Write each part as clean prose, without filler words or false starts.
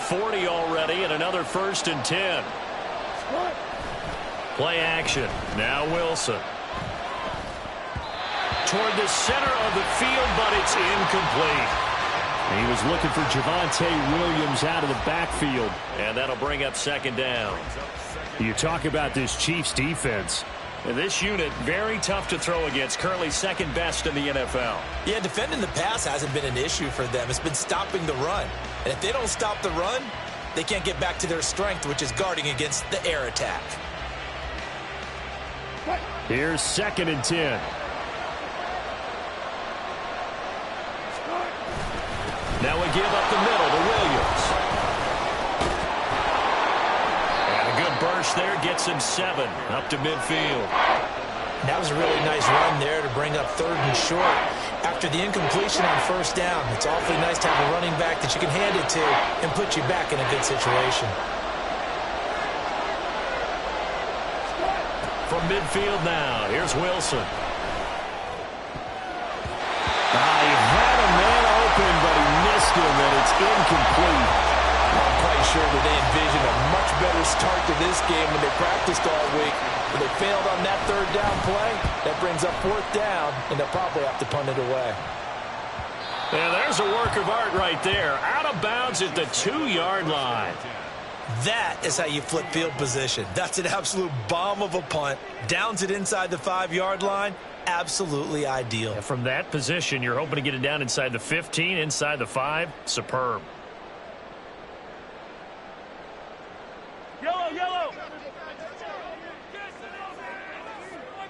40 already and another 1st and 10. Play action. Now Wilson. Toward the center of the field, but it's incomplete. He was looking for Javonte Williams out of the backfield, and that'll bring up 2nd down. You talk about this Chiefs defense. And this unit, very tough to throw against, currently 2nd best in the NFL. Yeah, defending the pass hasn't been an issue for them. It's been stopping the run. And if they don't stop the run, they can't get back to their strength, which is guarding against the air attack. Here's 2nd and 10. Now we give up the middle to Williams. And a good burst there gets him 7 up to midfield. That was a really nice run there to bring up 3rd and short. After the incompletion on 1st down, it's awfully nice to have a running back that you can hand it to and put you back in a good situation. From midfield now, here's Wilson. He had a man open, but he missed him, and it's incomplete. I'm quite sure that they envisioned a much better start to this game when they practiced all week. But they failed on that 3rd down play. That brings up 4th down, and they'll probably have to punt it away. Yeah, there's a work of art right there. Out of bounds at the 2-yard line. That is how you flip field position. That's an absolute bomb of a punt. Downs it inside the 5-yard line. Absolutely ideal. Yeah, from that position, you're hoping to get it down inside the 15, inside the 5. Superb. Yellow, yellow.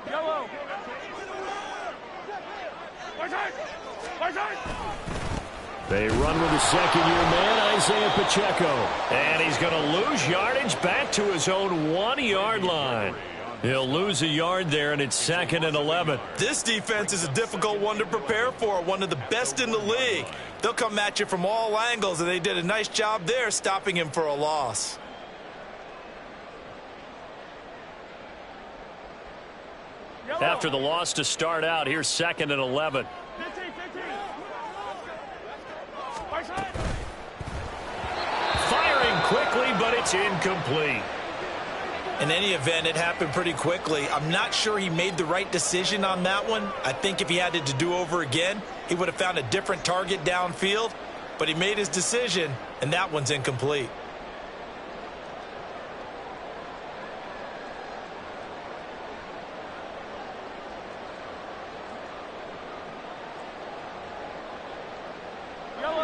Yellow. They run with the 2nd-year man, Isaiah Pacheco. And he's going to lose yardage back to his own 1-yard line. He'll lose a yard there, and it's 2nd and 11. This defense is a difficult one to prepare for, one of the best in the league. They'll come at you from all angles, and they did a nice job there stopping him for a loss. After the loss to start out, here's 2nd and 11. 15. Firing quickly, but it's incomplete. In any event, it happened pretty quickly. I'm not sure he made the right decision on that one. I think if he had it to do over again, he would have found a different target downfield. But he made his decision, and that one's incomplete.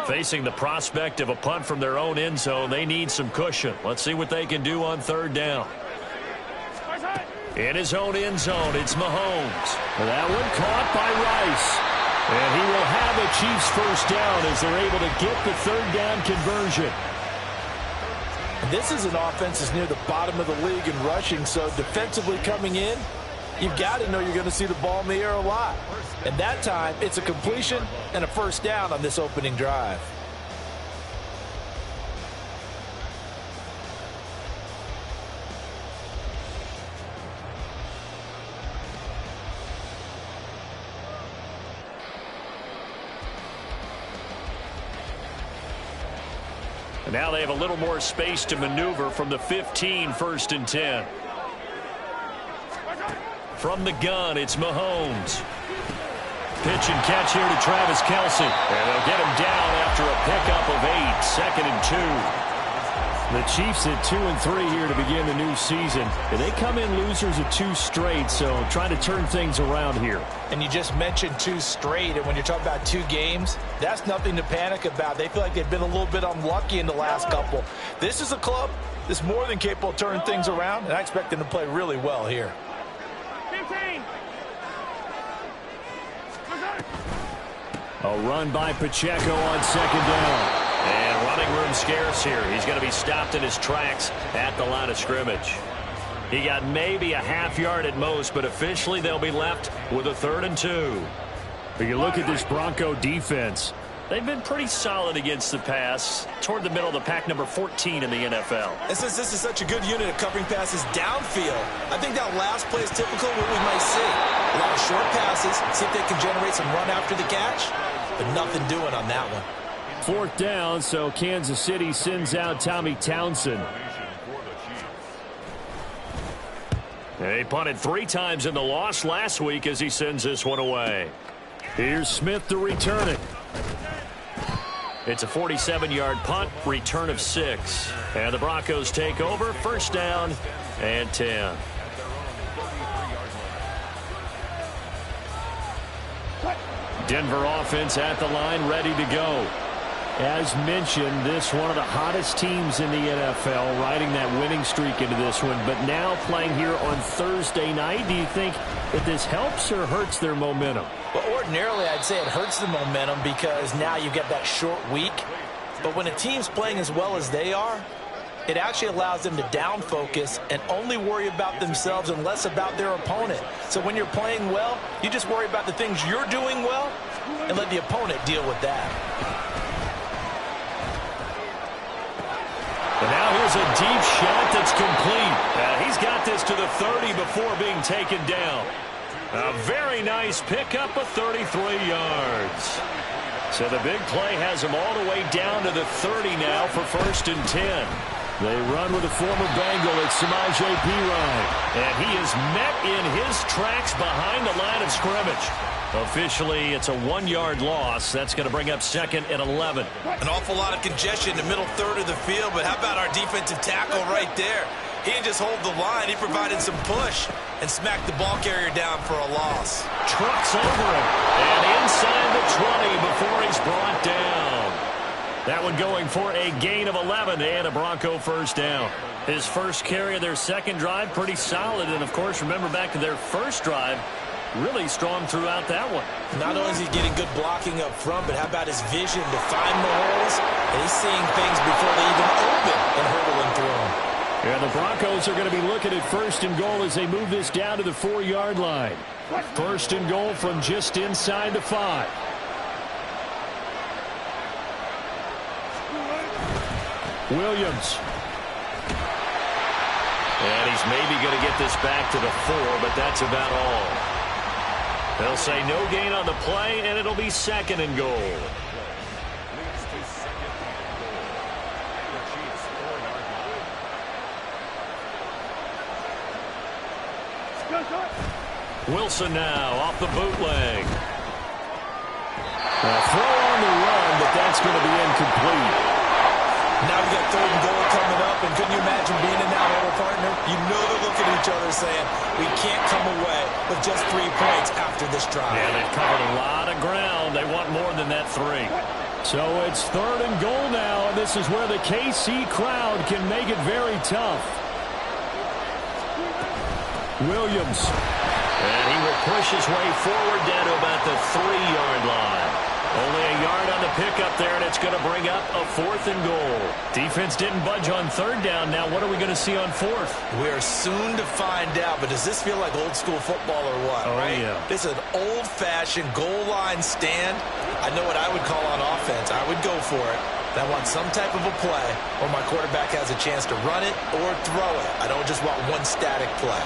Facing the prospect of a punt from their own end zone, they need some cushion. Let's see what they can do on 3rd down. In his own end zone, it's Mahomes. That one caught by Rice. And he will have a Chiefs 1st down as they're able to get the 3rd down conversion. And this is an offense that's near the bottom of the league in rushing, so defensively coming in, you've got to know you're going to see the ball in the air a lot. And that time, it's a completion and a 1st down on this opening drive. And now they have a little more space to maneuver from the 15, 1st and 10. From the gun, it's Mahomes. Pitch and catch here to Travis Kelce. And they'll get him down after a pickup of 8, 2nd and 2. The Chiefs at 2-3 here to begin the new season. And they come in losers of 2 straight, so trying to turn things around here. And you just mentioned 2 straight, and when you're talking about 2 games, that's nothing to panic about. They feel like they've been a little bit unlucky in the last couple. This is a club that's more than capable of turning things around, and I expect them to play really well here. 15. A run by Pacheco on 2nd down. And running room scarce here. He's going to be stopped in his tracks at the line of scrimmage. He got maybe a half-yard at most, but officially they'll be left with a 3rd and 2. But you look at this Bronco defense. They've been pretty solid against the pass, toward the middle of the pack, number 14 in the NFL. And since this is such a good unit of covering passes downfield, I think that last play is typical of what we might see. A lot of short passes, see if they can generate some run after the catch, but nothing doing on that one. 4th down, so Kansas City sends out Tommy Townsend. He punted 3 times in the loss last week as he sends this one away. Here's Smith to return it. It's a 47-yard punt, return of 6. And the Broncos take over, 1st down and 10. Denver offense at the line, ready to go. As mentioned, this one of the hottest teams in the NFL, riding that winning streak into this one. But now playing here on Thursday night, do you think that this helps or hurts their momentum? Well, ordinarily, I'd say it hurts the momentum because now you get that short week. But when a team's playing as well as they are, it actually allows them to down focus and only worry about themselves and less about their opponent. So when you're playing well, you just worry about the things you're doing well and let the opponent deal with that. And now here's a deep shot that's complete. He's got this to the 30 before being taken down. A very nice pickup of 33 yards. So the big play has him all the way down to the 30 now for 1st and 10. They run with a former Bengal. It's Samaje Perine. And he is met in his tracks behind the line of scrimmage. Officially, it's a 1-yard loss. That's going to bring up 2nd and 11. An awful lot of congestion in the middle third of the field, but how about our defensive tackle right there? He didn't just hold the line. He provided some push and smacked the ball carrier down for a loss. Trucks over him. And inside the 20 before he's brought down. That one going for a gain of 11 and a Bronco 1st down. His first carry of their 2nd drive, pretty solid. And, of course, remember back to their 1st drive, really strong throughout that one. Not only is he getting good blocking up front, but how about his vision to find the holes? And he's seeing things before they even open and hurdling through them. And the Broncos are going to be looking at 1st and goal as they move this down to the 4-yard line. 1st and goal from just inside the 5. Williams. And he's maybe going to get this back to the 4, but that's about all. They'll say no gain on the play, and it'll be 2nd and goal. Wilson now off the bootleg. A throw on the run, but that's going to be incomplete. Now we got 3rd and goal coming up, and couldn't you imagine being in that huddle, partner? You know they're looking at each other saying, we can't come away with just 3 points after this drive. Yeah, they've covered a lot of ground. They want more than that 3. So it's 3rd and goal now, and this is where the KC crowd can make it very tough. Williams. And he will push his way forward down to about the 3-yard line. Only a yard on the pickup there, and it's going to bring up a 4th and goal. Defense didn't budge on 3rd down. Now what are we going to see on 4th? We're soon to find out, but does this feel like old school football or what? Oh, right? yeah. This is an old-fashioned goal line stand. I know what I would call on offense. I would go for it. I want some type of a play where my quarterback has a chance to run it or throw it. I don't just want one static play.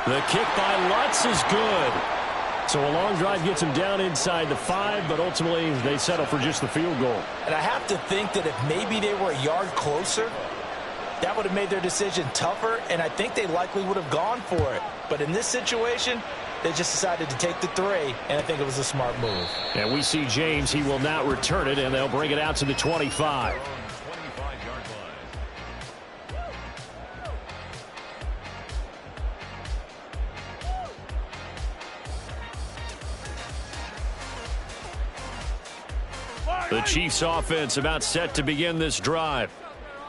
The kick by Lutz is good. So a long drive gets him down inside the 5, but ultimately they settle for just the field goal. And I have to think that if maybe they were a yard closer, that would have made their decision tougher, and I think they likely would have gone for it. But in this situation, they just decided to take the 3, and I think it was a smart move. And we see James. He will not return it, and they'll bring it out to the 25. The Chiefs offense about set to begin this drive.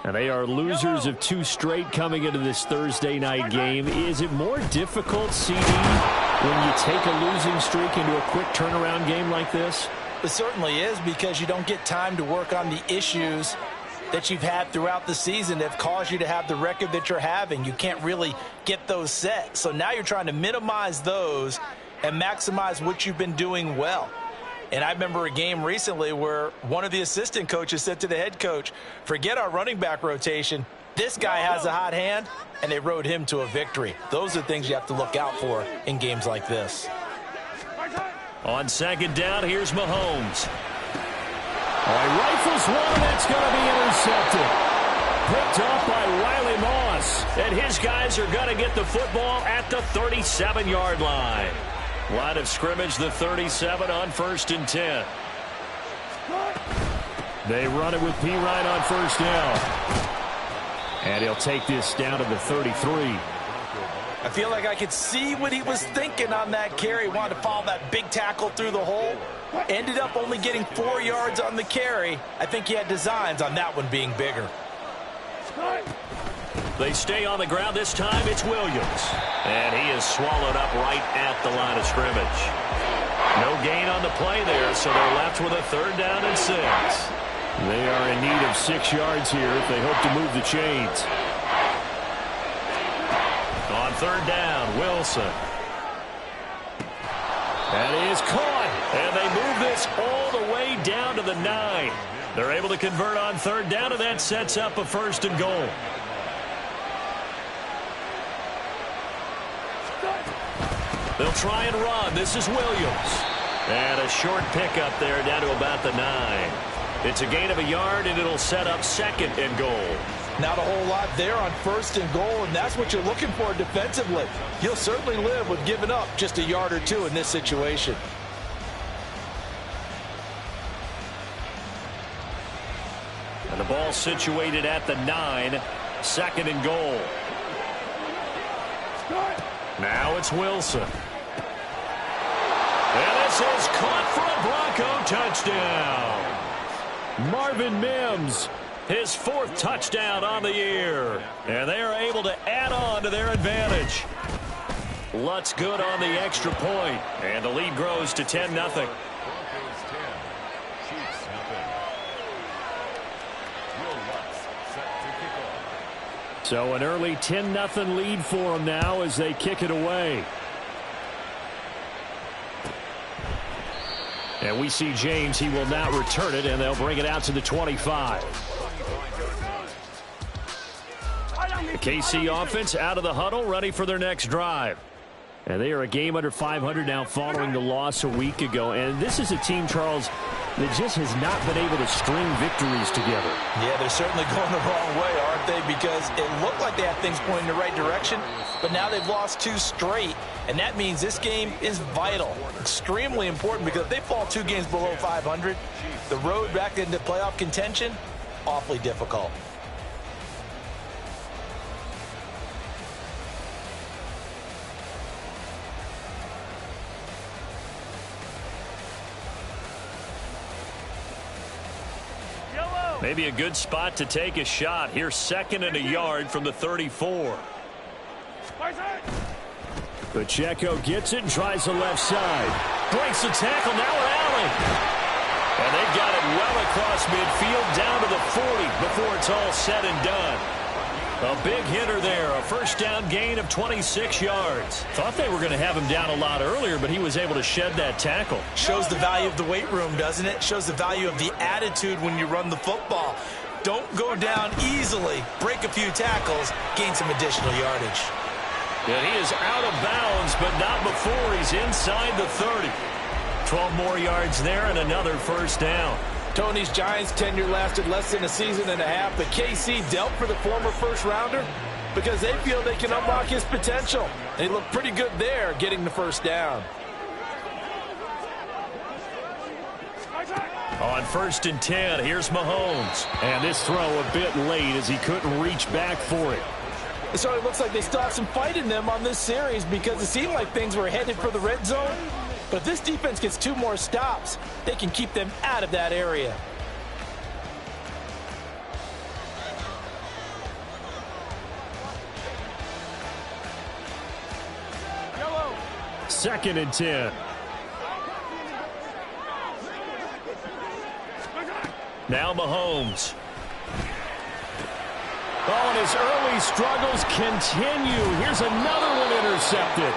And they are losers of 2 straight coming into this Thursday night game. Is it more difficult, CD, when you take a losing streak into a quick turnaround game like this? It certainly is, because you don't get time to work on the issues that you've had throughout the season that have caused you to have the record that you're having. You can't really get those set. So now you're trying to minimize those and maximize what you've been doing well. And I remember a game recently where one of the assistant coaches said to the head coach, forget our running back rotation. This guy has a hot hand, and they rode him to a victory. Those are things you have to look out for in games like this. On 2nd down, here's Mahomes. Oh, he rifles one, and it's going to be intercepted. Picked off by Riley Moss. And his guys are going to get the football at the 37-yard line. Line of scrimmage, the 37 on 1st and 10. They run it with P. Ryan on 1st down. And he'll take this down to the 33. I feel like I could see what he was thinking on that carry. Wanted to follow that big tackle through the hole. Ended up only getting 4 yards on the carry. I think he had designs on that one being bigger. They stay on the ground. This time it's Williams. And he is swallowed up right at the line of scrimmage. No gain on the play there, so they're left with a 3rd down and 6. They are in need of 6 yards here if they hope to move the chains. On 3rd down, Wilson. That is caught. And they move this all the way down to the 9. They're able to convert on 3rd down, and that sets up a 1st and goal. They'll try and run. This is Williams. And a short pickup there down to about the 9. It's a gain of a yard, and it'll set up 2nd and goal. Not a whole lot there on 1st and goal, and that's what you're looking for defensively. You'll certainly live with giving up just a yard or 2 in this situation. And the ball situated at the 9. 2nd and goal. Now it's Wilson. And this is caught for a Bronco touchdown. Marvin Mims, his 4th touchdown on the year. And they are able to add on to their advantage. Lutz good on the extra point. And the lead grows to 10-0. So an early 10-0 lead for them now as they kick it away. And we see James. He will now return it, and they'll bring it out to the 25. The KC offense out of the huddle, ready for their next drive. And they are a game under 500 now following the loss a week ago. And this is a team, Charles, that just has not been able to string victories together. Yeah, they're certainly going the wrong way, aren't they? Because it looked like they had things pointing in the right direction, but now they've lost 2 straight. And that means this game is vital, extremely important, because if they fall 2 games below 500, the road back into playoff contention, awfully difficult. Maybe a good spot to take a shot. Here's 2nd and a yard from the 34. Pacheco gets it and tries the left side. Breaks the tackle. Now rally. And they've got it well across midfield down to the 40 before it's all said and done. A big hitter there. A 1st down gain of 26 yards. Thought they were going to have him down a lot earlier, but he was able to shed that tackle. Shows the value of the weight room, doesn't it? Shows the value of the attitude when you run the football. Don't go down easily. Break a few tackles. Gain some additional yardage. And he is out of bounds, but not before he's inside the 30. 12 more yards there and another 1st down. Tony's Giants' tenure lasted less than a season and a half, but KC dealt for the former 1st-rounder because they feel they can unlock his potential. They look pretty good there getting the 1st down. On 1st and 10, here's Mahomes. And this throw a bit late as he couldn't reach back for it. So it looks like they still have some fight in them on this series because it seemed like things were headed for the red zone. But if this defense gets 2 more stops, they can keep them out of that area. Yellow. 2nd and 10. Now Mahomes. Oh, and his early struggles continue. Here's another one intercepted.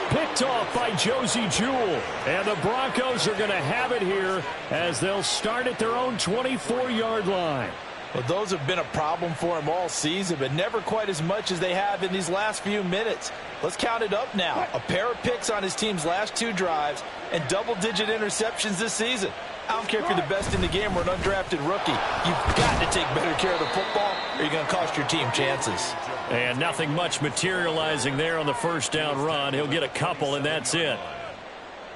Picked off by Josie Jewell. And the Broncos are going to have it here as they'll start at their own 24-yard line. Well, those have been a problem for him all season, but never quite as much as they have in these last few minutes. Let's count it up now. A pair of picks on his team's last 2 drives and double-digit interceptions this season. I don't care if you're the best in the game or an undrafted rookie. You've got to take better care of the football or you're going to cost your team chances. And nothing much materializing there on the first down run. He'll get a couple, and that's it.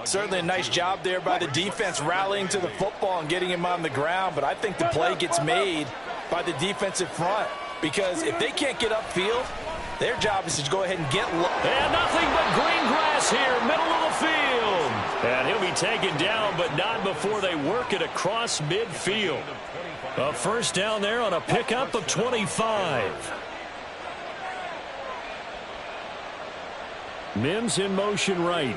Certainly a nice job there by the defense rallying to the football and getting him on the ground, but I think the play gets made by the defensive front because if they can't get upfield, their job is to go ahead and get low. And nothing but green grass here, middle of the field. And he'll be taken down, but not before they work it across midfield. A first down there on a pickup of 25. Mims in motion right.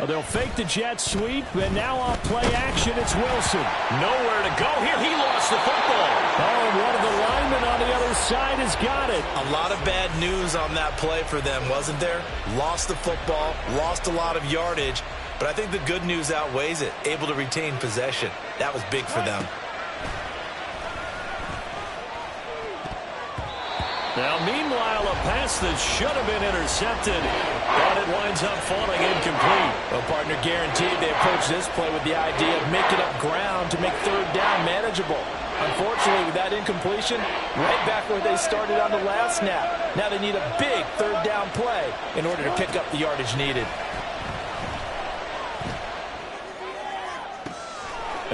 They'll fake the jet sweep, and now on play action, it's Wilson. Nowhere to go here. He lost the football. Oh, and one of the linemen on the other side has got it. A lot of bad news on that play for them, wasn't there? Lost the football, lost a lot of yardage, but I think the good news outweighs it. Able to retain possession. That was big for them. Now, meanwhile, a pass that should have been intercepted, but it winds up falling incomplete. Well, partner, guaranteed they approach this play with the idea of making up ground to make third down manageable. Unfortunately, with that incompletion, right back where they started on the last snap. Now they need a big third down play in order to pick up the yardage needed.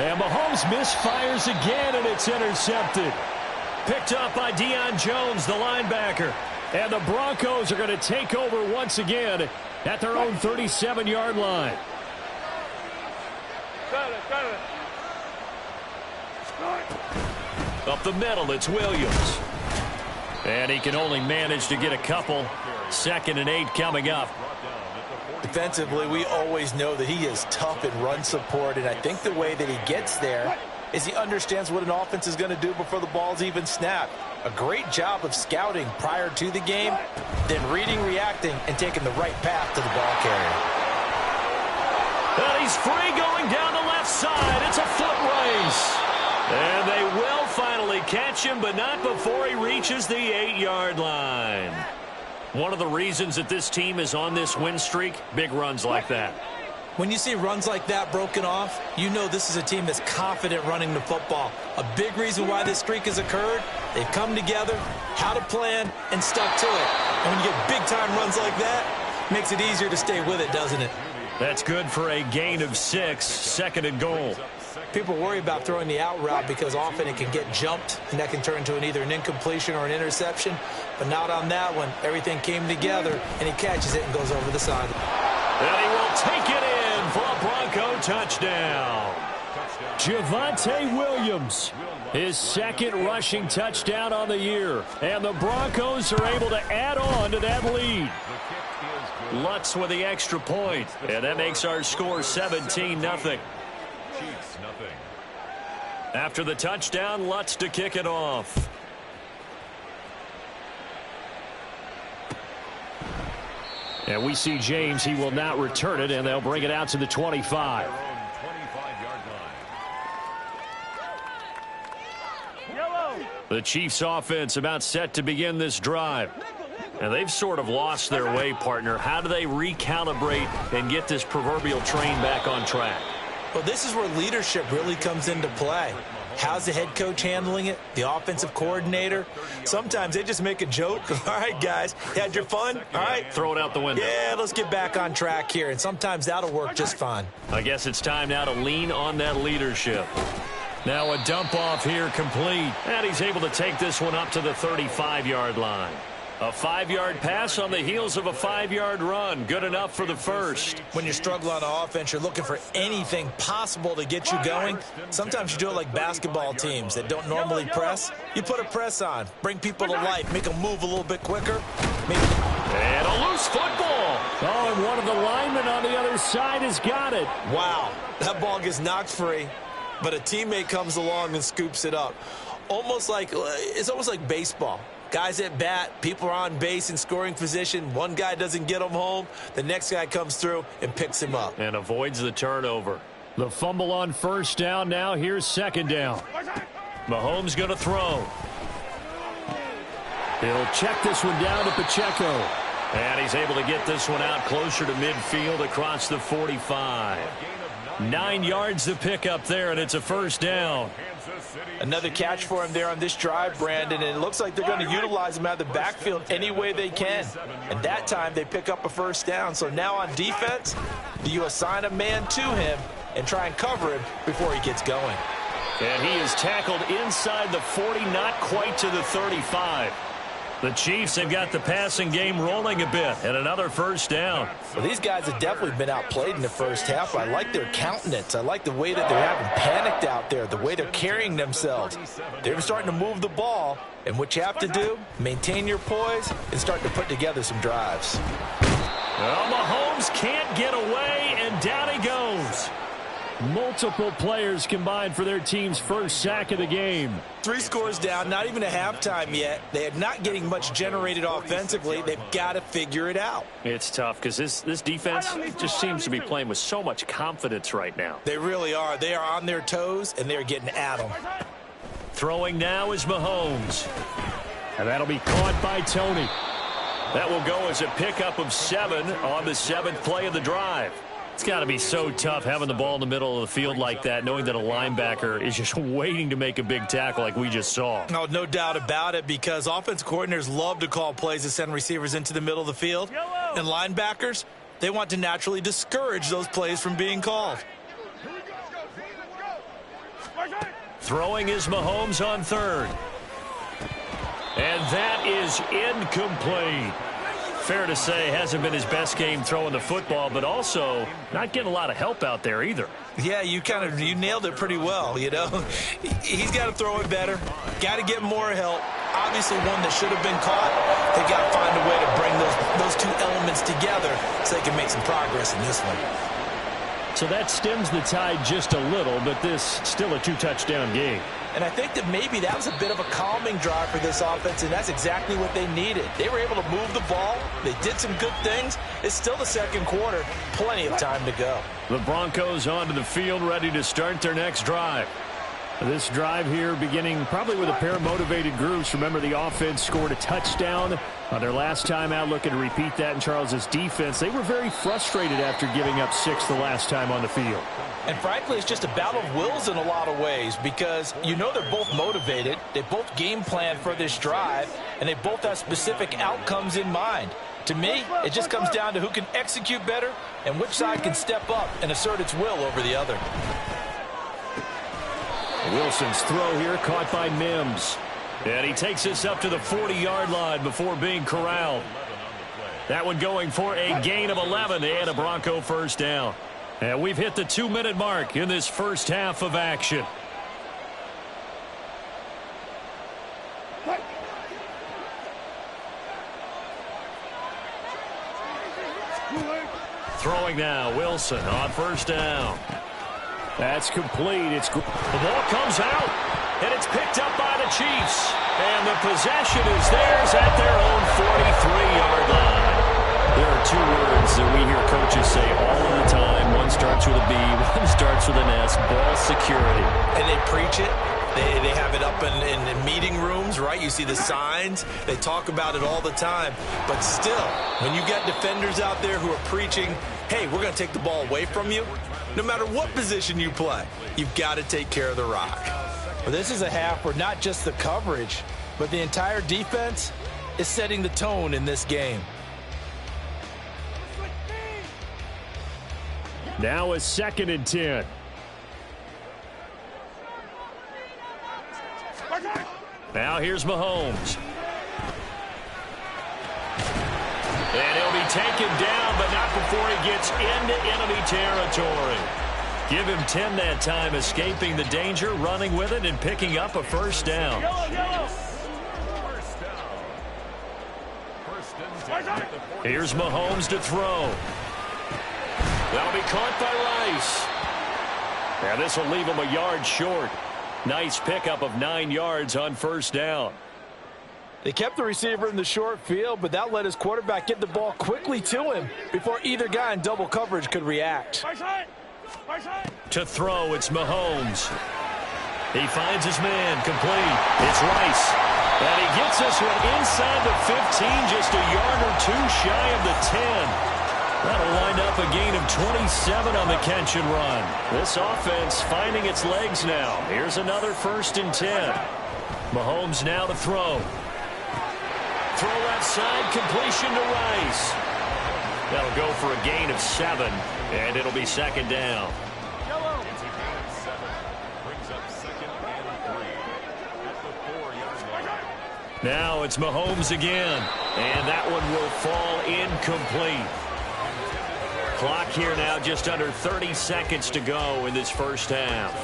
And Mahomes misfires again, and it's intercepted. Picked up by Deion Jones, the linebacker. And the Broncos are going to take over once again at their own 37-yard line. Up the middle, it's Williams. And he can only manage to get a couple. 2nd and 8 coming up. Defensively, we always know that he is tough in run support, and I think the way that he gets there is he understands what an offense is going to do before the ball's even snapped. A great job of scouting prior to the game, then reading, reacting, and taking the right path to the ball carrier. And he's free going down the left side. It's a foot race. And they will finally catch him, but not before he reaches the 8-yard line. One of the reasons that this team is on this win streak, big runs like that. When you see runs like that broken off, you know this is a team that's confident running the football. A big reason why this streak has occurred, they've come together, had a plan, and stuck to it. And when you get big-time runs like that, it makes it easier to stay with it, doesn't it? That's good for a gain of 6, 2nd and goal. People worry about throwing the out route because often it can get jumped, and that can turn into either an incompletion or an interception. But not on that one. Everything came together, and he catches it and goes over the side. And he will take it in for a Bronco touchdown. Javonte Williams, his 2nd rushing touchdown on the year. And the Broncos are able to add on to that lead. Lutz with the extra point. And that makes our score 17-0. After the touchdown, Lutz to kick it off. And we see James. He will not return it, and they'll bring it out to the 25. The Chiefs offense about set to begin this drive. And they've sort of lost their way, partner. How do they recalibrate and get this proverbial train back on track? Well, this is where leadership really comes into play. How's the head coach handling it? The offensive coordinator? Sometimes they just make a joke. All right, guys, had your fun? All right. Throw it out the window. Yeah, let's get back on track here. And sometimes that'll work just fine. I guess it's time now to lean on that leadership. Now a dump off here complete. And he's able to take this one up to the 35-yard line. A 5-yard pass on the heels of a 5-yard run. Good enough for the first. When you struggle on offense, you're looking for anything possible to get you going. Sometimes you do it like basketball teams that don't normally press. You put a press on, bring people to life, make them move a little bit quicker. And a loose football. Oh, and one of the linemen on the other side has got it. Wow, that ball gets knocked free, but a teammate comes along and scoops it up. It's almost like baseball. Guys at bat, people are on base in scoring position. One guy doesn't get him home. The next guy comes through and picks him up. And avoids the turnover. The fumble on first down. Now here's 2nd down. Mahomes going to throw. He'll check this one down to Pacheco. And he's able to get this one out closer to midfield across the 45. 9 yards to pick up there, and it's a first down. Another catch for him there on this drive, Brandon, and it looks like they're going to utilize him out of the backfield any way they can. And that time they pick up a first down. So now on defense, do you assign a man to him and try and cover him before he gets going? And he is tackled inside the 40, not quite to the 35. The Chiefs have got the passing game rolling a bit, and another first down. Well, these guys have definitely been outplayed in the first half. I like their countenance. I like the way that they're having panicked out there, the way they're carrying themselves. They're starting to move the ball, and what you have to do, maintain your poise and start to put together some drives. Well, Mahomes can't get away, and down he goes. Multiple players combined for their team's first sack of the game. 3 scores down, not even a halftime yet. They are not getting much generated offensively. They've got to figure it out. It's tough because this defense just seems to be playing with so much confidence right now. They really are. They are on their toes, and they're getting at them. Throwing now is Mahomes. And that'll be caught by Tony. That will go as a pickup of 7 on the 7th play of the drive. It's got to be so tough having the ball in the middle of the field like that, knowing that a linebacker is just waiting to make a big tackle like we just saw. Oh, no doubt about it, because offense coordinators love to call plays to send receivers into the middle of the field. And linebackers, they want to naturally discourage those plays from being called. Throwing is Mahomes on 3rd. And that is incomplete. Fair to say, hasn't been his best game throwing the football, but also not getting a lot of help out there either. Yeah, you nailed it pretty well, you know. He's got to throw it better, got to get more help. Obviously one that should have been caught. They got to find a way to bring those 2 elements together so they can make some progress in this one. So that stems the tide just a little, but this still a 2-touchdown game. And I think that maybe that was a bit of a calming drive for this offense, and that's exactly what they needed. They were able to move the ball. They did some good things. It's still the second quarter. Plenty of time to go. The Broncos onto the field, ready to start their next drive. This drive here beginning probably with a pair of motivated groups. Remember, the offense scored a touchdown on their last time out, looking to repeat that in Charles's defense. They were very frustrated after giving up 6 the last time on the field. And frankly, it's just a battle of wills in a lot of ways, because you know they're both motivated. They both game plan for this drive, and they both have specific outcomes in mind. To me, it just comes down to who can execute better and which side can step up and assert its will over the other. Wilson's throw here caught by Mims. And he takes us up to the 40-yard line before being corralled. That one going for a gain of 11 and a Bronco first down. And we've hit the 2-minute mark in this first half of action. Throwing now, Wilson on first down. That's complete. The ball comes out, and it's picked up by the Chiefs. And the possession is theirs at their own 43-yard line. There are 2 words that we hear coaches say all of the time. One starts with a B, one starts with an S, ball security. And they preach it. They have it up in meeting rooms, right? You see the signs. They talk about it all the time. But still, when you got defenders out there who are preaching, hey, we're going to take the ball away from you, no matter what position you play, you've got to take care of the rock. Well, this is a half where not just the coverage, but the entire defense is setting the tone in this game. Now a 2nd and 10. Now here's Mahomes. And he'll be taken down, but not before he gets into enemy territory. Give him 10 that time, escaping the danger, running with it, and picking up a first down. Here's Mahomes to throw. That'll be caught by Rice. Now this will leave him a yard short. Nice pickup of 9 yards on first down. They kept the receiver in the short field, but that let his quarterback get the ball quickly to him before either guy in double coverage could react. To throw, it's Mahomes. He finds his man, complete. It's Rice. And he gets this one inside the 15, just a yard or 2 shy of the 10. That'll wind up a gain of 27 on the catch and run. This offense finding its legs now. Here's another 1st and 10. Mahomes now to throw. Throw left side, completion to Rice. That'll go for a gain of 7, and it'll be 2nd down. Now it's Mahomes again, and that one will fall incomplete. Clock here now just under 30 seconds to go in this first half.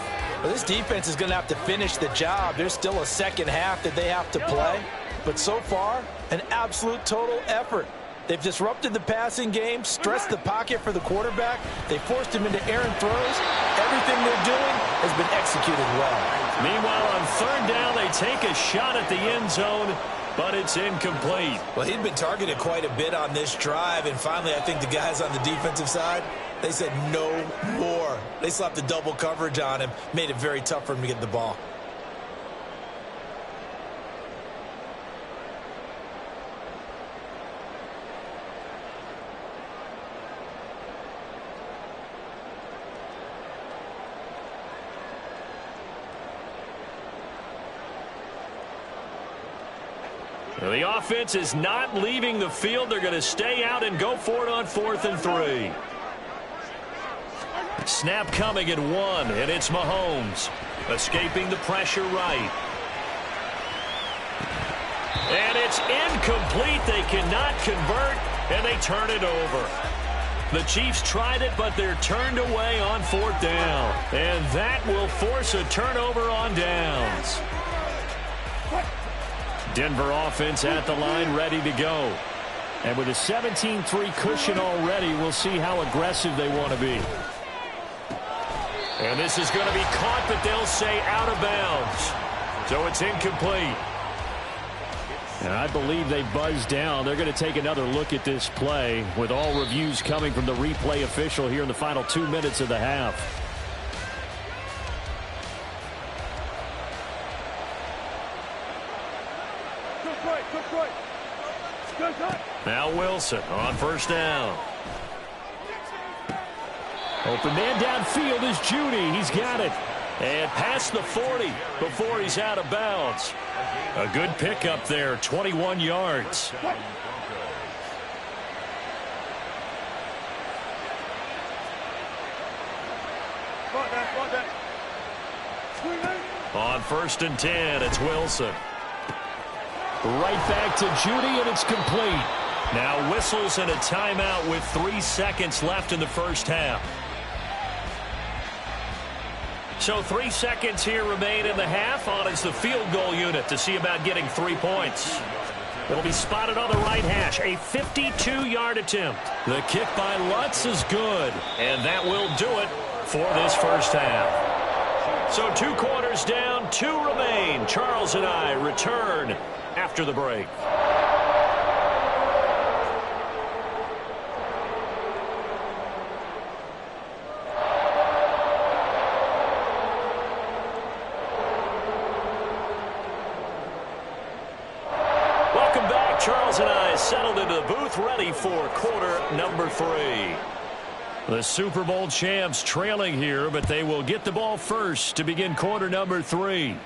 Well, this defense is going to have to finish the job. There's still a second half that they have to play. But so far, an absolute total effort. They've disrupted the passing game, stressed the pocket for the quarterback. They forced him into errant throws. Everything they're doing has been executed well. Meanwhile, on 3rd down, they take a shot at the end zone, but it's incomplete. Well, he'd been targeted quite a bit on this drive, and finally I think the guys on the defensive side, they said no more. They slapped the double coverage on him, made it very tough for him to get the ball. The offense is not leaving the field. They're going to stay out and go for it on 4th and 3. Snap coming at 1, and it's Mahomes. Escaping the pressure right. And it's incomplete. They cannot convert, and they turn it over. The Chiefs tried it, but they're turned away on 4th down. And that will force a turnover on downs. Denver offense at the line, ready to go. And with a 17-3 cushion already, we'll see how aggressive they want to be. And this is going to be caught, but they'll say out of bounds. So it's incomplete. And I believe they buzzed down. They're going to take another look at this play with all reviews coming from the replay official here in the final 2 minutes of the half. Now Wilson on 1st down. Open man downfield is Judy. He's got it. And past the 40 before he's out of bounds. A good pickup there, 21 yards. On 1st and 10, it's Wilson. Right back to Judy, and it's complete. Now whistles and a timeout with 3 seconds left in the first half. So 3 seconds here remain in the half. On is the field goal unit to see about getting 3 points. It'll be spotted on the right hash. A 52-yard attempt. The kick by Lutz is good. And that will do it for this first half. So 2 quarters down, 2 remain. Charles and I return after the break. Welcome back. Charles and I settled into the booth, ready for quarter number 3. The Super Bowl champs trailing here, but they will get the ball first to begin quarter number 3.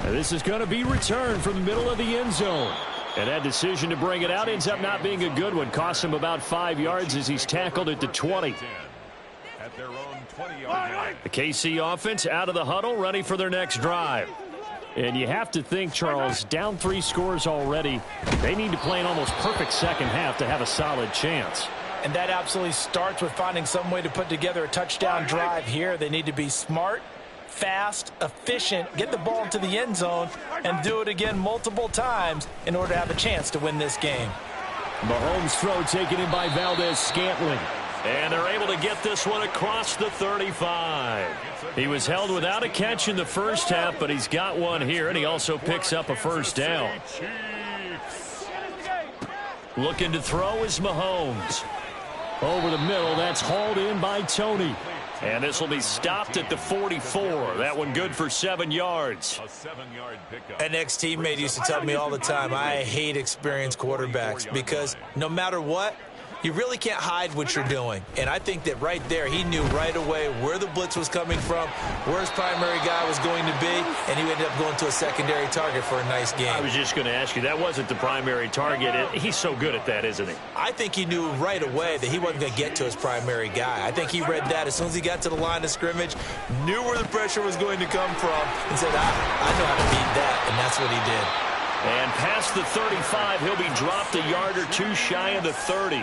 This is going to be returned from the middle of the end zone. And that decision to bring it out ends up not being a good one. Costs him about 5 yards as he's tackled at the 20. At their own 20-yard line. The KC offense out of the huddle, ready for their next drive. And you have to think, Charles, down 3 scores already. They need to play an almost perfect second half to have a solid chance. And that absolutely starts with finding some way to put together a touchdown drive here. They need to be smart, fast, efficient, get the ball into the end zone, and do it again multiple times in order to have a chance to win this game. Mahomes' throw taken in by Valdez-Scantling. And they're able to get this one across the 35. He was held without a catch in the first half, but he's got one here, and he also picks up a first down. Looking to throw is Mahomes. Over the middle, that's hauled in by Tony. And this will be stopped at the 44. That one good for 7 yards. A 7-yard pickup. An ex-teammate used to tell me all the time, I hate experienced quarterbacks because no matter what, you really can't hide what you're doing. And I think that right there, he knew right away where the blitz was coming from, where his primary guy was going to be, and he ended up going to a secondary target for a nice game. I was just going to ask you, that wasn't the primary target. He's so good at that, isn't he? I think he knew right away that he wasn't going to get to his primary guy. I think he read that as soon as he got to the line of scrimmage, knew where the pressure was going to come from, and said, I know how to beat that, and that's what he did. And past the 35, he'll be dropped a yard or two shy of the 30.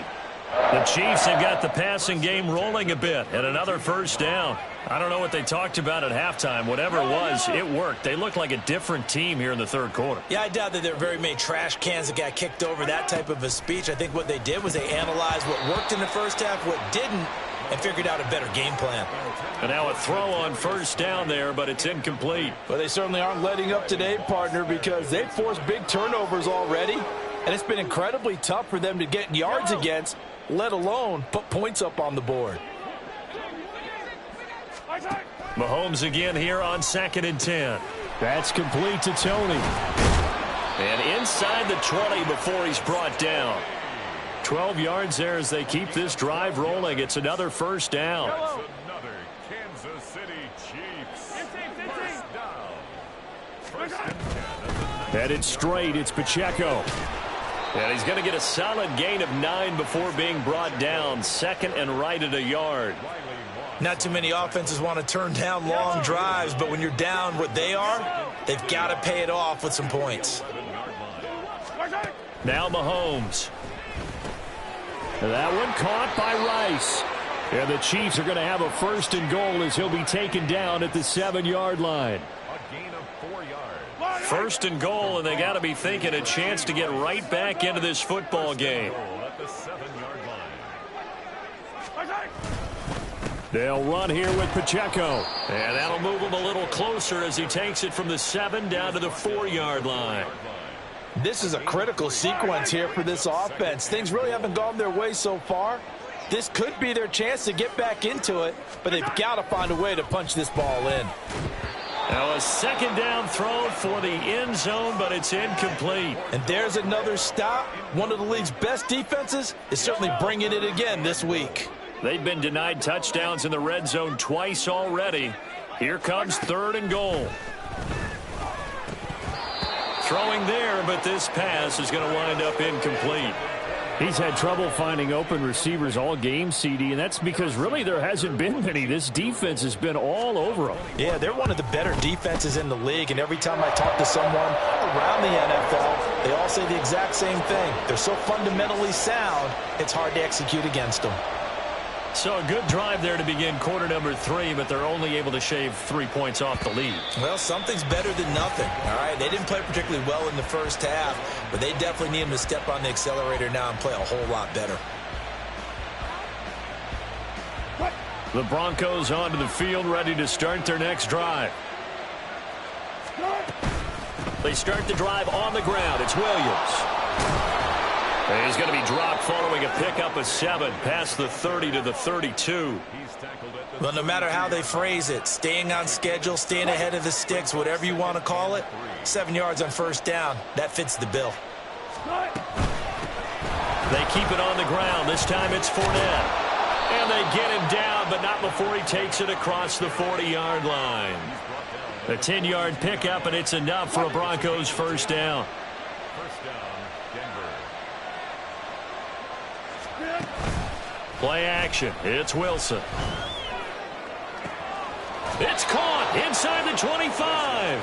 The Chiefs have got the passing game rolling a bit, and another first down. I don't know what they talked about at halftime. Whatever it was, it worked. They look like a different team here in the third quarter. Yeah, I doubt that there are very many trash cans that got kicked over, that type of a speech. I think what they did was they analyzed what worked in the first half, what didn't, and figured out a better game plan. And now a throw on first down there, but it's incomplete. Well, they certainly aren't letting up today, partner, because they've forced big turnovers already, and it's been incredibly tough for them to get yards against, let alone put points up on the board. Mahomes again here on 2nd and 10. That's complete to Tony. And inside the 20 before he's brought down. 12 yards there as they keep this drive rolling. It's another first down. Another Kansas City Chiefs. First down. Headed straight, it's Pacheco. And he's going to get a solid gain of 9 before being brought down. 2nd and right at a yard. Not too many offenses want to turn down long drives, but when you're down what they are, they've got to pay it off with some points. Now Mahomes. That one caught by Rice. And the Chiefs are going to have a 1st and goal as he'll be taken down at the 7-yard line. A gain of 4 yards. 1st and goal, and they got to be thinking a chance to get right back into this football game. At the 7-yard line. They'll run here with Pacheco. And that'll move him a little closer as he takes it from the 7 down to the 4-yard line. This is a critical sequence here for this offense. Things really haven't gone their way so far. This could be their chance to get back into it, but they've got to find a way to punch this ball in. Now a 2nd down throw for the end zone, but it's incomplete. And there's another stop. One of the league's best defenses is certainly bringing it again this week. They've been denied touchdowns in the red zone twice already. Here comes 3rd and goal. Throwing there, but this pass is going to wind up incomplete. He's had trouble finding open receivers all game, CD, and that's because really there hasn't been many. This defense has been all over them. Yeah, they're one of the better defenses in the league, and every time I talk to someone around the NFL, they all say the exact same thing. They're so fundamentally sound, it's hard to execute against them. So a good drive there to begin quarter number 3, but they're only able to shave 3 points off the lead. Well, something's better than nothing, all right? They didn't play particularly well in the first half, but they definitely need him to step on the accelerator now and play a whole lot better. The Broncos onto the field, ready to start their next drive. They start the drive on the ground. It's Williams. He's going to be dropped following a pickup of 7 past the 30 to the 32. Well, no matter how they phrase it, staying on schedule, staying ahead of the sticks, whatever you want to call it, 7 yards on first down, that fits the bill. They keep it on the ground. This time it's Fournette. And they get him down, but not before he takes it across the 40-yard line. A 10-yard pickup, and it's enough for a Broncos first down. Play action. It's Wilson. It's caught inside the 25.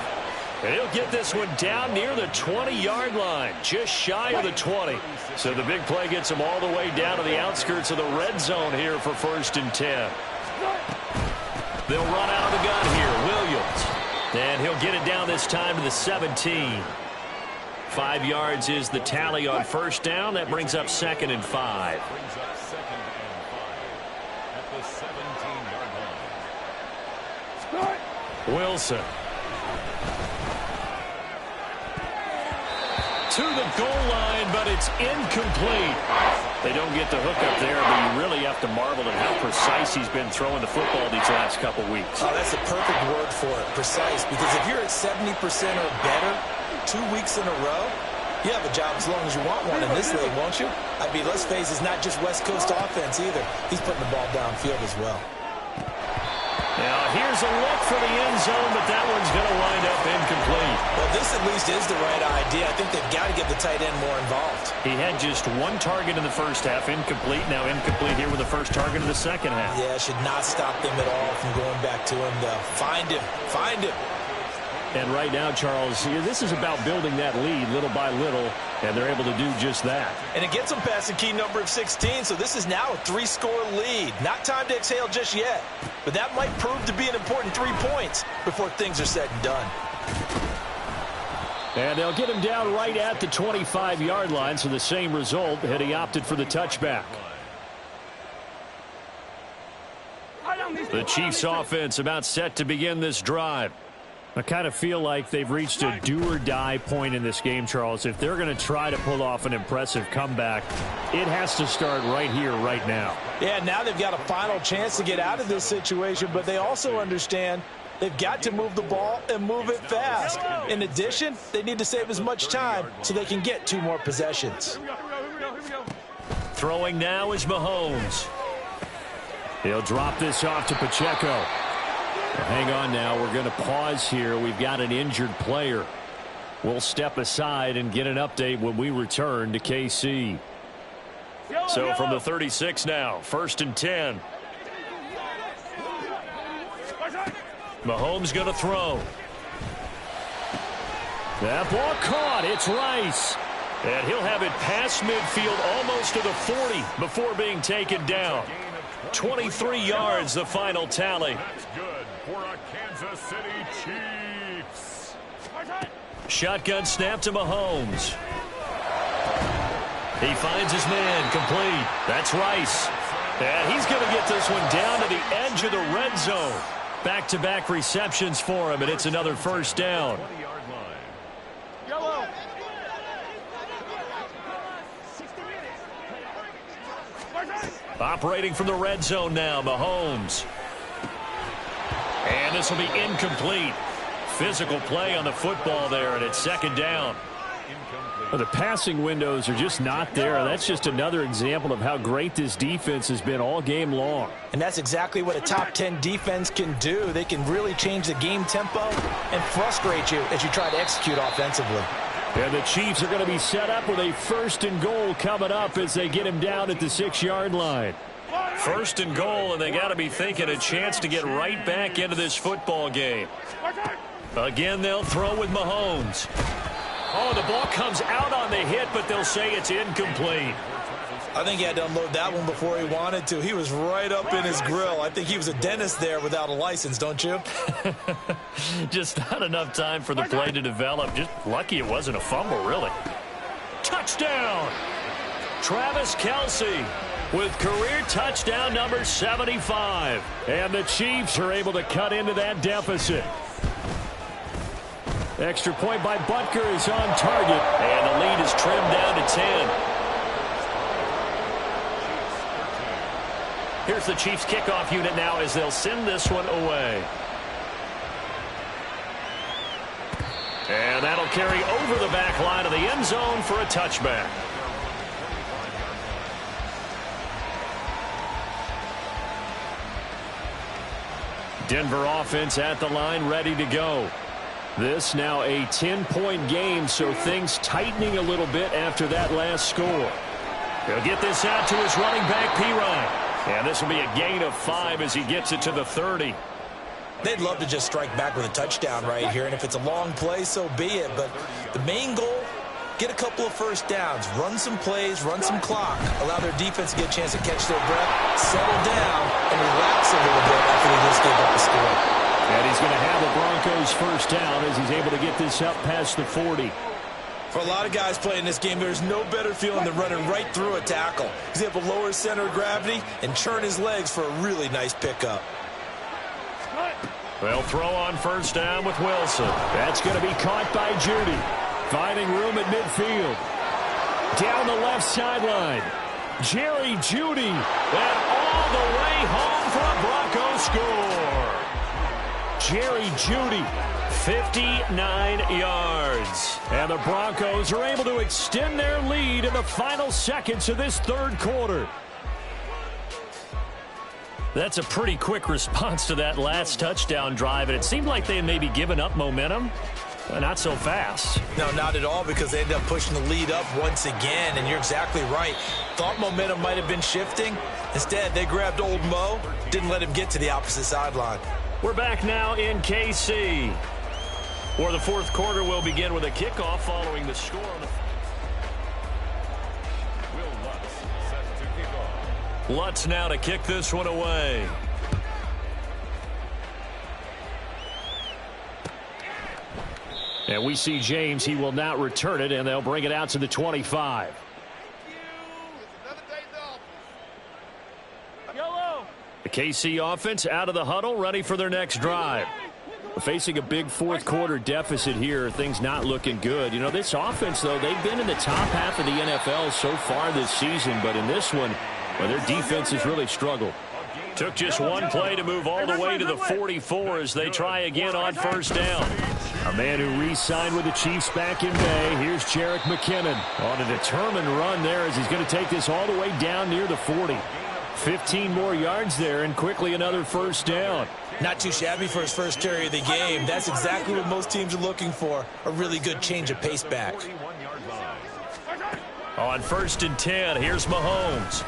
And he'll get this one down near the 20-yard line, just shy of the 20. So the big play gets him all the way down to the outskirts of the red zone here for 1st and 10. They'll run out of the gun here. Williams. And he'll get it down this time to the 17. 5 yards is the tally on first down. That brings up 2nd and 5. Wilson. To the goal line, but it's incomplete. They don't get the hook up there, but you really have to marvel at how precise he's been throwing the football these last couple weeks. Oh, that's a perfect word for it, precise. Because if you're at 70% or better 2 weeks in a row, you have a job as long as you want one in this league, won't you? I mean, let's face it, it's not just West Coast offense either. He's putting the ball downfield as well. Now, here's a look for the end zone, but that one's going to wind up incomplete. Well, this at least is the right idea. I think they've got to get the tight end more involved. He had just one target in the first half, incomplete. Now incomplete here with the first target of the second half. Yeah, should not stop them at all from going back to him, though. Find him. Find him. And right now, Charles, this is about building that lead little by little, and they're able to do just that. And it gets them past the key number of 16, so this is now a 3-score lead. Not time to exhale just yet, but that might prove to be an important 3 points before things are said and done. And they'll get him down right at the 25-yard line, so the same result, had he opted for the touchback. The Chiefs offense about set to begin this drive. I kind of feel like they've reached a do-or-die point in this game, Charles. If they're going to try to pull off an impressive comeback, it has to start right here, right now. Yeah, now they've got a final chance to get out of this situation, but they also understand they've got to move the ball and move it fast. In addition, they need to save as much time so they can get 2 more possessions. Throwing now is Mahomes. He'll drop this off to Pacheco. Hang on now. We're going to pause here. We've got an injured player. We'll step aside and get an update when we return to KC. So from the 36 now, 1st and 10. Mahomes going to throw. That ball caught. It's Rice. And he'll have it past midfield almost to the 40 before being taken down. 23 yards, the final tally. That's good for a Kansas City Chiefs. Shotgun snap to Mahomes. He finds his man, complete. That's Rice. And he's going to get this one down to the edge of the red zone. Back-to-back receptions for him, and it's another first down. 20-yard line. Yellow. Operating from the red zone now, Mahomes. And this will be incomplete. Physical play on the football there, and it's 2nd down. Well, the passing windows are just not there. That's just another example of how great this defense has been all game long. And that's exactly what a top 10 defense can do. They can really change the game tempo and frustrate you as you try to execute offensively. And the Chiefs are going to be set up with a 1st and goal coming up as they get him down at the 6-yard line. 1st and goal, and they got to be thinking a chance to get right back into this football game. Again, they'll throw with Mahomes. Oh, the ball comes out on the hit, but they'll say it's incomplete. I think he had to unload that one before he wanted to. He was right up in his grill. I think he was a dentist there without a license, don't you? Just not enough time for the play to develop. Just lucky it wasn't a fumble, really. Touchdown! Travis Kelce with career touchdown number 75. And the Chiefs are able to cut into that deficit. Extra point by Butker is on target. And the lead is trimmed down to 10. Here's the Chiefs kickoff unit now as they'll send this one away. And that'll carry over the back line of the end zone for a touchback. Denver offense at the line, ready to go. This now a 10-point game, so things tightening a little bit after that last score. He'll get this out to his running back, P-Ryan. And this will be a gain of 5 as he gets it to the 30. They'd love to just strike back with a touchdown right here, and if it's a long play, so be it. But the main goal, get a couple of first downs, run some plays, run some clock, allow their defense to get a chance to catch their breath, settle down, and relax a little bit after they just gave up the score. And he's going to have the Broncos first down as he's able to get this up past the 40. For a lot of guys playing this game, there's no better feeling than running right through a tackle. He's able to lower his center of gravity and churn his legs for a really nice pickup. They'll throw on first down with Wilson. That's going to be caught by Judy. Finding room at midfield. Down the left sideline. Jerry Jeudy. And all the way home for a Broncos score. Jerry Jeudy, 59 yards. And the Broncos are able to extend their lead in the final seconds of this third quarter. That's a pretty quick response to that last touchdown drive, and it seemed like they had maybe given up momentum. Not so fast. No, not at all, because they ended up pushing the lead up once again, and you're exactly right. Thought momentum might have been shifting. Instead, they grabbed old Mo, didn't let him get to the opposite sideline. We're back now in KC, where the fourth quarter will begin with a kickoff following the score. Lutz now to kick this one away. And we see James. He will not return it, and they'll bring it out to the 25. The KC offense out of the huddle, ready for their next drive. Facing a big fourth quarter deficit here, things not looking good. You know, this offense, though, they've been in the top half of the NFL so far this season, but in this one, well, their defense has really struggled. Took just one play to move all the way to the 44 as they try again on first down. A man who re-signed with the Chiefs back in May. Here's Jerick McKinnon on a determined run there as he's going to take this all the way down near the 40. 15 more yards there and quickly another first down. Not too shabby for his first carry of the game. That's exactly what most teams are looking for, a really good change of pace back. On first and 10, here's Mahomes.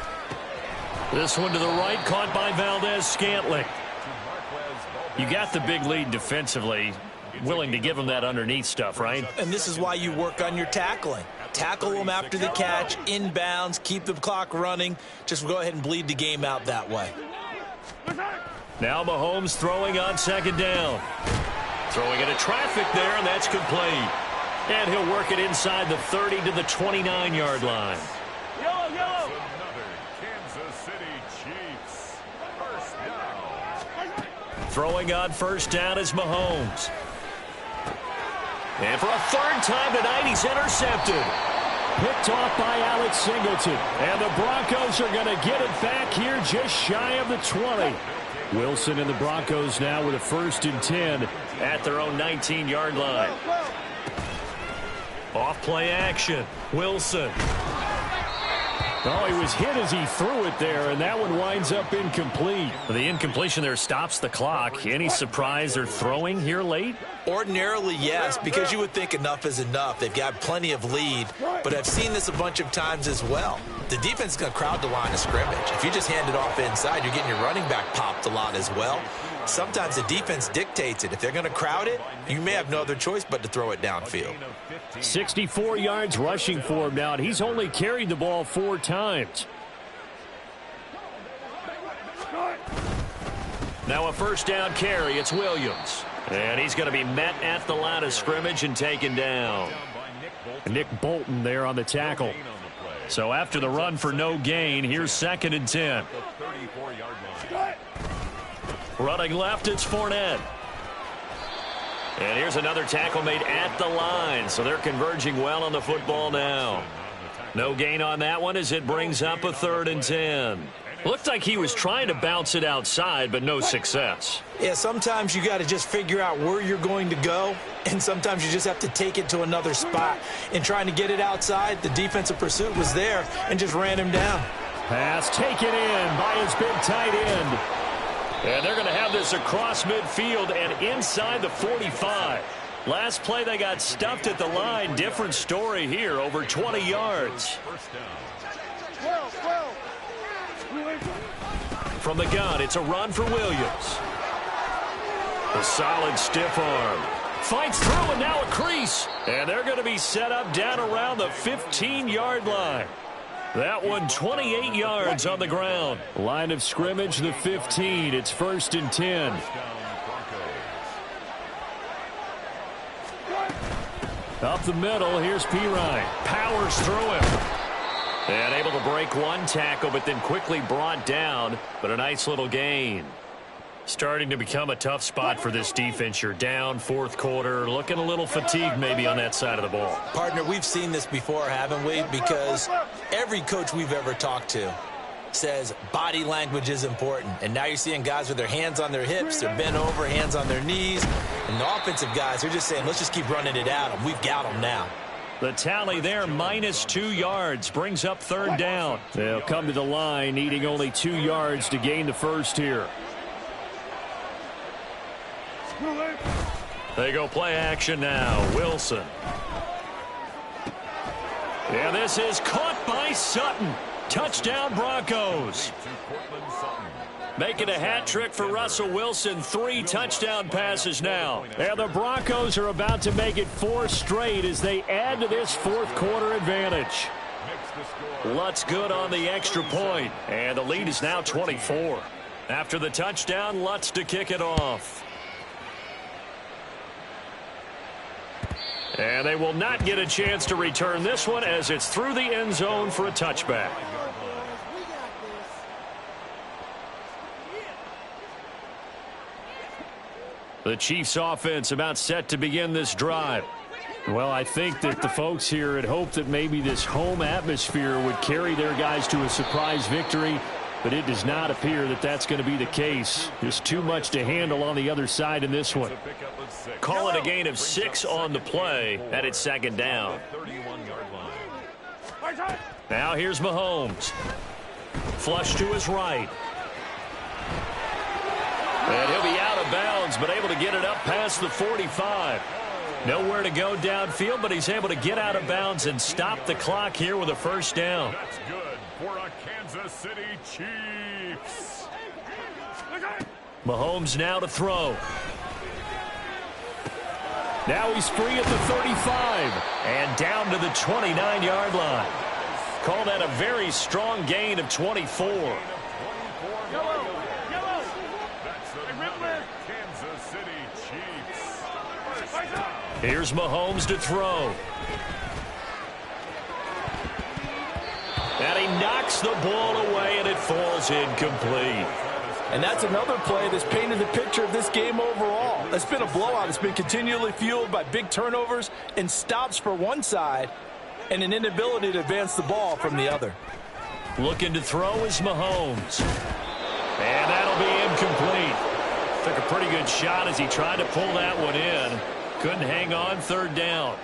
This one to the right, caught by Valdez-Scantling. You got the big lead defensively. Willing to give him that underneath stuff, right? And this is why you work on your tackling. Tackle them after the catch, inbounds, keep the clock running. Just go ahead and bleed the game out that way. Now Mahomes throwing on second down. Throwing into traffic there, and that's complete. And he'll work it inside the 30 to the 29-yard line. Yellow. Another Kansas City Chiefs. First down. Throwing on first down is Mahomes. And for a third time tonight, he's intercepted. Picked off by Alex Singleton. And the Broncos are going to get it back here just shy of the 20. Wilson and the Broncos now with a first and 10 at their own 19-yard line. Off play action. Wilson. Oh, he was hit as he threw it there, and that one winds up incomplete. The incompletion there stops the clock. Any surprise they're throwing here late? Ordinarily, yes, because you would think enough is enough. They've got plenty of lead, but I've seen this a bunch of times as well. The defense is going to crowd the line of scrimmage. If you just hand it off inside, you're getting your running back popped a lot as well. Sometimes the defense dictates it. If they're going to crowd it, you may have no other choice but to throw it downfield. 64 yards rushing for him now, and he's only carried the ball 4 times. Now a first down carry. It's Williams. And he's going to be met at the line of scrimmage and taken down. Nick Bolton there on the tackle. So after the run for no gain, here's second and 10. Running left, it's Fournette. And here's another tackle made at the line. So they're converging well on the football now. No gain on that one as it brings up a third and 10. Looked like he was trying to bounce it outside, but no success. Yeah, sometimes you got to just figure out where you're going to go, and sometimes you just have to take it to another spot. In trying to get it outside, the defensive pursuit was there and just ran him down. Pass taken in by his big tight end. And they're going to have this across midfield and inside the 45. Last play they got stuffed at the line. Different story here, over 20 yards. From the gun, it's a run for Williams. A solid stiff arm. Fights through and now a crease. And they're going to be set up down around the 15-yard line. That one 28 yards on the ground. Line of scrimmage, the 15. It's first and 10. Up the middle, here's Pirine. Powers through him. And able to break one tackle, but then quickly brought down. But a nice little gain. Starting to become a tough spot for this defense. You're down fourth quarter, looking a little fatigued maybe on that side of the ball. Partner, we've seen this before, haven't we? Because every coach we've ever talked to says body language is important. And now you're seeing guys with their hands on their hips, they're bent over, hands on their knees. And the offensive guys are just saying, let's just keep running it at them. We've got them now. The tally there, -2 yards, brings up third down. They'll come to the line, needing only 2 yards to gain the first here. They go play action now. Wilson. And this is caught by Sutton. Touchdown Broncos. Making a hat trick for Russell Wilson. 3 touchdown passes now. And the Broncos are about to make it 4 straight as they add to this fourth quarter advantage. Lutz good on the extra point. And the lead is now 24. After the touchdown, Lutz to kick it off. And they will not get a chance to return this one as it's through the end zone for a touchback. The Chiefs offense about set to begin this drive. Well, I think that the folks here had hoped that maybe this home atmosphere would carry their guys to a surprise victory, but it does not appear that that's going to be the case. There's too much to handle on the other side in this one. Call it a gain of 6 on the play, and it's second down. Now here's Mahomes. Flush to his right. And he'll be out of bounds, but able to get it up past the 45. Nowhere to go downfield, but he's able to get out of bounds and stop the clock here with a first down. That's good for a Kansas City Chiefs. Mahomes now to throw. Now he's free at the 35 and down to the 29-yard line. Call that a very strong gain of 24. Kansas City Chiefs. Here's Mahomes to throw. And he knocks the ball away, and it falls incomplete. And that's another play that's painted the picture of this game overall. It's been a blowout. It's been continually fueled by big turnovers and stops for one side and an inability to advance the ball from the other. Looking to throw is Mahomes. And that'll be incomplete. Took a pretty good shot as he tried to pull that one in. Couldn't hang on, third down.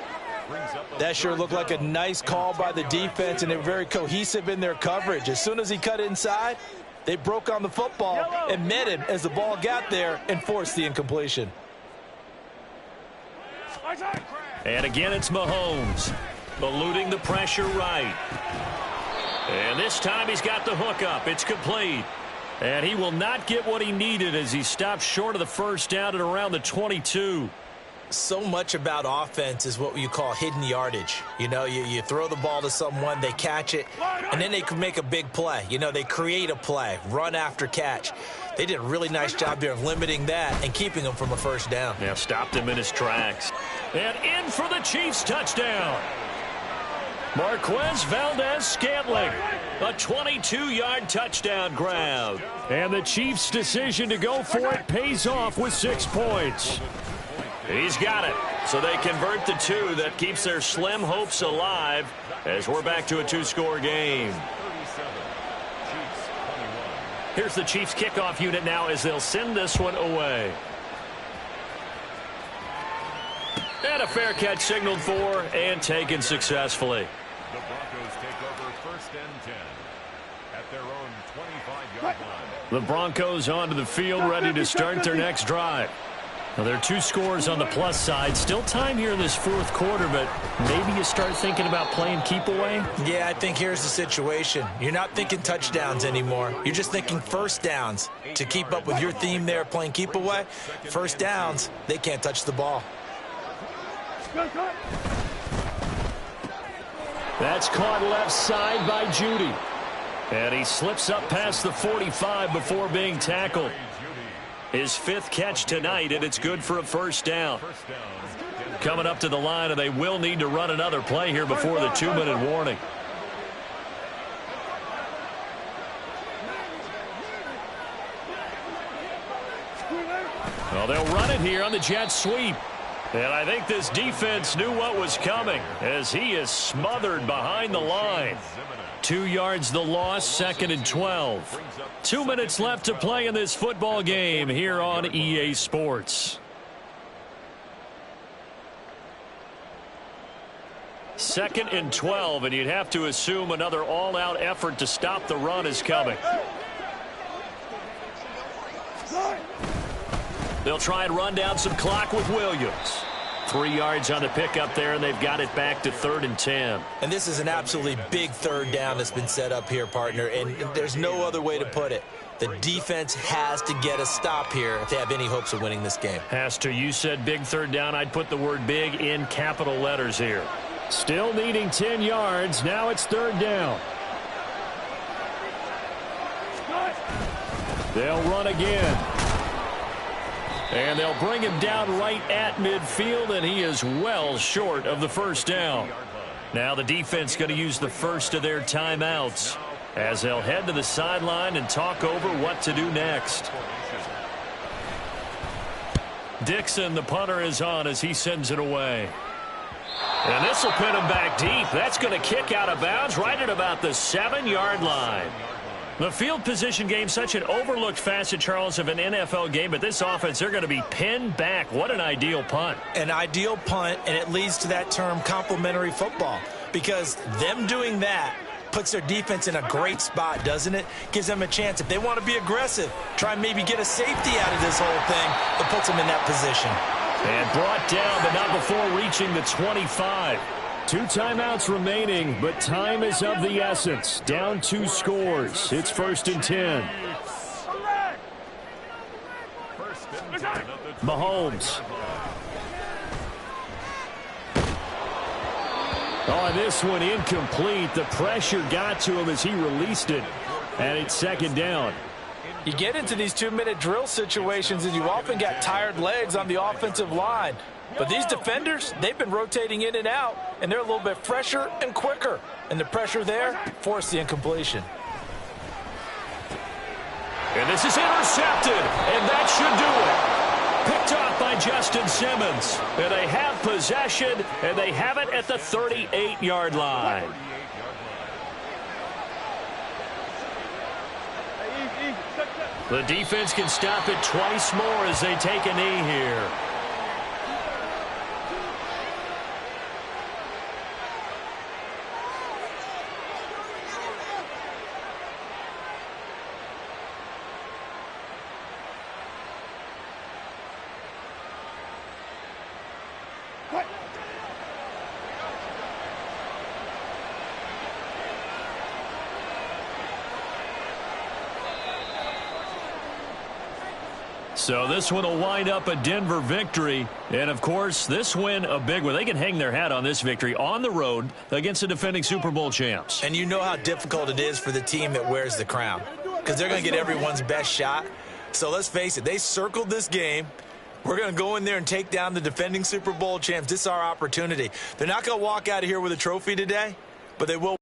That sure looked like a nice call by the defense, and they were very cohesive in their coverage. As soon as he cut inside, they broke on the football and met him as the ball got there and forced the incompletion. And again, it's Mahomes. Eluding the pressure right. And this time he's got the hook up. It's complete. And he will not get what he needed as he stopped short of the first down at around the 22. So much about offense is what you call hidden yardage. You know, you throw the ball to someone, they catch it, and then they can make a big play. You know, they create a play, run after catch. They did a really nice job there of limiting that and keeping him from a first down. Yeah, stopped him in his tracks. And in for the Chiefs touchdown. Marquez Valdez-Scantling, a 22-yard touchdown grab. And the Chiefs' decision to go for it pays off with 6 points. He's got it. So they convert the 2. That keeps their slim hopes alive as we're back to a 2-score game. Here's the Chiefs kickoff unit now as they'll send this one away. And a fair catch signaled for and taken successfully. The Broncos take over first and 10 at their own 25-yard line. The Broncos onto the field, ready to start their next drive. Now, there are 2 scores on the plus side. Still time here in this fourth quarter, but maybe you start thinking about playing keep away? Yeah, I think here's the situation. You're not thinking touchdowns anymore. You're just thinking first downs. To keep up with your theme there, playing keep away, first downs, they can't touch the ball. That's caught left side by Judy. And he slips up past the 45 before being tackled. His 5th catch tonight, and it's good for a first down. Coming up to the line, and they will need to run another play here before the 2-minute warning. Well, they'll run it here on the jet sweep. And I think this defense knew what was coming as he is smothered behind the line. 2 yards the loss, 2nd and 12. 2 minutes left to play in this football game here on EA Sports. 2nd and 12, and you'd have to assume another all-out effort to stop the run is coming. They'll try and run down some clock with Williams. 3 yards on the pickup there, and they've got it back to 3rd and 10. And this is an absolutely big third down that's been set up here, partner, and there's no other way to put it. The defense has to get a stop here if they have any hopes of winning this game. Has to. You said big third down. I'd put the word big in capital letters here. Still needing 10 yards. Now it's 3rd down. They'll run again. And they'll bring him down right at midfield, and he is well short of the 1st down. Now the defense going to use the first of their timeouts as they'll head to the sideline and talk over what to do next. Dixon, the punter, is on as he sends it away. And this will pin him back deep. That's going to kick out of bounds right at about the 7-yard line. The field position game, such an overlooked facet, Charles, of an NFL game, but this offense, they're going to be pinned back. What an ideal punt. An ideal punt, and it leads to that term complementary football, because them doing that puts their defense in a great spot, doesn't it? Gives them a chance. If they want to be aggressive, try and maybe get a safety out of this whole thing, it puts them in that position. And brought down, but not before reaching the 25. 2 timeouts remaining, but time is of the essence. Down 2 scores. It's 1st and 10. Mahomes. Oh, this one incomplete. The pressure got to him as he released it. And it's 2nd down. You get into these 2-minute drill situations, and you often got tired legs on the offensive line. But these defenders, they've been rotating in and out, and they're a little bit fresher and quicker. And the pressure there forced the incompletion. And this is intercepted, and that should do it. Picked off by Justin Simmons. And they have possession, and they have it at the 38-yard line. The defense can stop it twice more as they take a knee here. So this one will wind up a Denver victory. And, of course, this win a big one. They can hang their hat on this victory on the road against the defending Super Bowl champs. And you know how difficult it is for the team that wears the crown, because they're going to get everyone's best shot. So let's face it, they circled this game. We're going to go in there and take down the defending Super Bowl champs. This is our opportunity. They're not going to walk out of here with a trophy today, but they will.